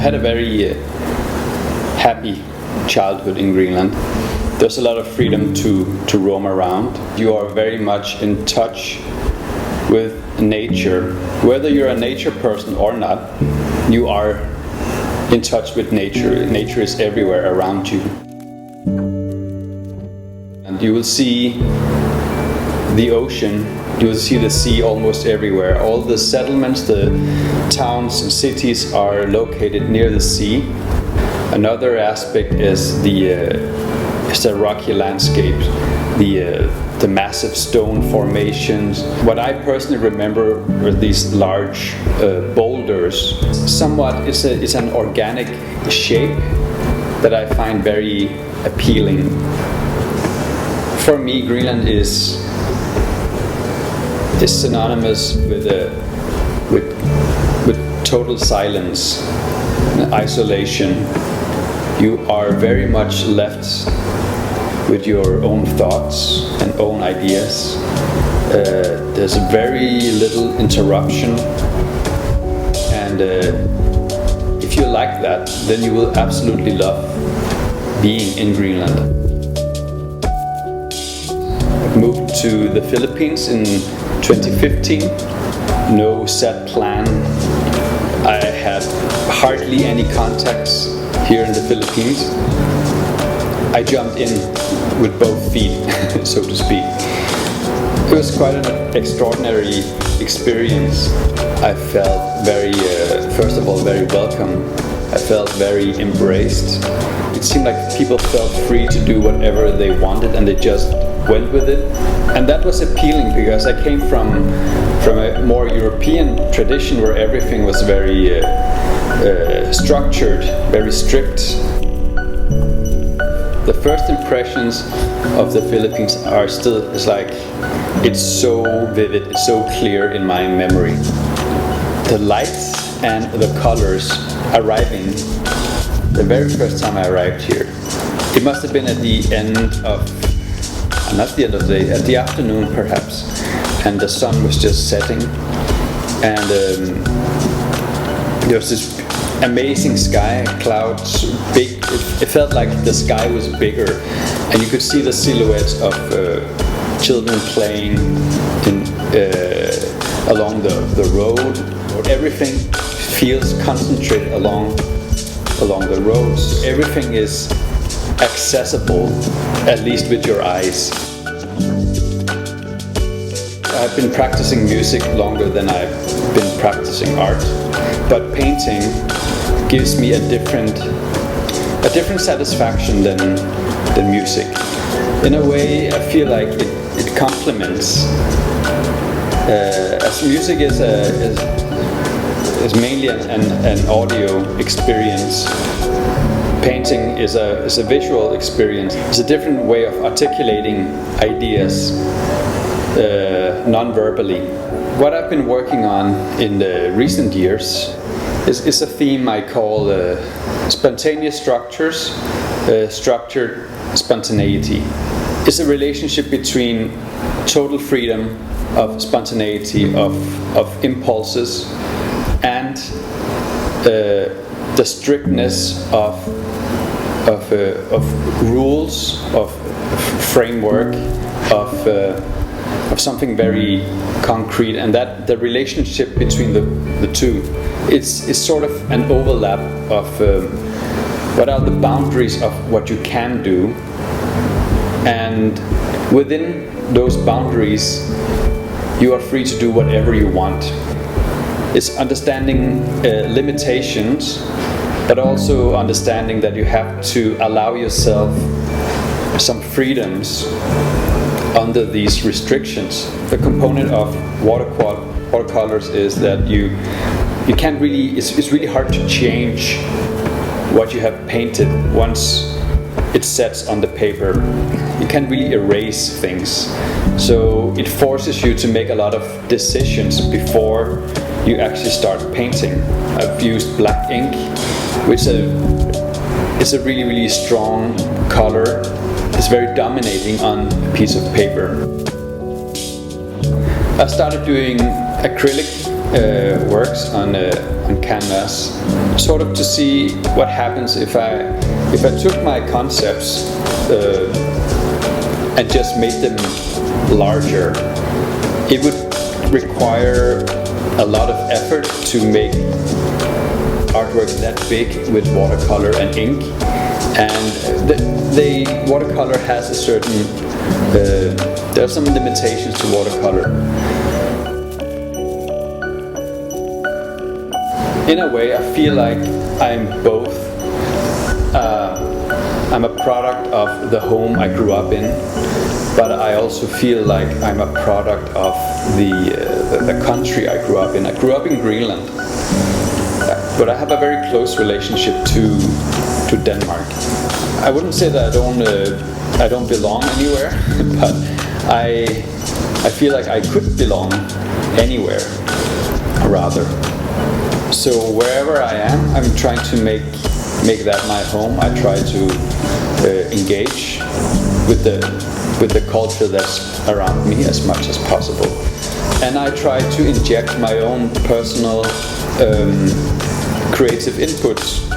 had a very happy childhood in Greenland. There's a lot of freedom to roam around. You are very much in touch with nature. Whether you're a nature person or not, you are in touch with nature. Nature is everywhere around you. And you will see the ocean, you will see the sea almost everywhere. All the settlements, the towns and cities are located near the sea. Another aspect is the rocky landscape, the massive stone formations. What I personally remember were these large boulders. Somewhat it's an organic shape that I find very appealing. For me, Greenland is synonymous with total silence, isolation. You are very much left with your own thoughts and own ideas. There's very little interruption, and if you like that, then you will absolutely love being in Greenland. I moved to the Philippines in 2015. No set plan. I had hardly any contacts here in the Philippines. I jumped in with both feet, so to speak. It was quite an extraordinary experience. I felt first of all, very welcome. I felt very embraced. It seemed like people felt free to do whatever they wanted, and they just went with it. And that was appealing because I came from a more European tradition where everything was very structured, very strict. The first impressions of the Philippines are still, it's so vivid, it's so clear in my memory. The lights and the colors arriving, the very first time I arrived here, it must have been at the end of, not the end of the day, at the afternoon perhaps, and the sun was just setting, and there was this amazing sky, clouds, big. It felt like the sky was bigger, and you could see the silhouettes of children playing along the road. Everything feels concentrated along the roads. Everything is accessible, at least with your eyes. I've been practicing music longer than I've been practicing art, but painting gives me a different satisfaction than music. In a way, I feel like it complements. As music is mainly an audio experience, painting is a visual experience. It's a different way of articulating ideas non-verbally. What I've been working on in the recent years is a theme I call spontaneous structures, structured spontaneity. It's a relationship between total freedom of spontaneity, of impulses, and the strictness of rules, of framework, of something very concrete, and that the relationship between the two is sort of an overlap of what are the boundaries of what you can do, and within those boundaries you are free to do whatever you want. It's understanding limitations, but also understanding that you have to allow yourself some freedoms under these restrictions. The component of watercolors is that you can't really, it's really hard to change what you have painted once it sets on the paper. You can't really erase things. So it forces you to make a lot of decisions before you actually start painting. I've used black ink, which is a really, really strong color. It's very dominating on a piece of paper. I started doing acrylic works on canvas, sort of to see what happens if I took my concepts and just made them larger. It would require a lot of effort to make artwork that big with watercolor and ink, and the watercolor has a certain there are some limitations to watercolor. In a way, I feel like I'm both. I'm a product of the home I grew up in, but I also feel like I'm a product of the country I grew up in. I grew up in Greenland, but I have a very close relationship to Denmark. I wouldn't say that I don't belong anywhere, but I feel like I could belong anywhere, rather. So wherever I am, I'm trying to make that my home. I try to engage with the culture that's around me as much as possible, and I try to inject my own personal creative inputs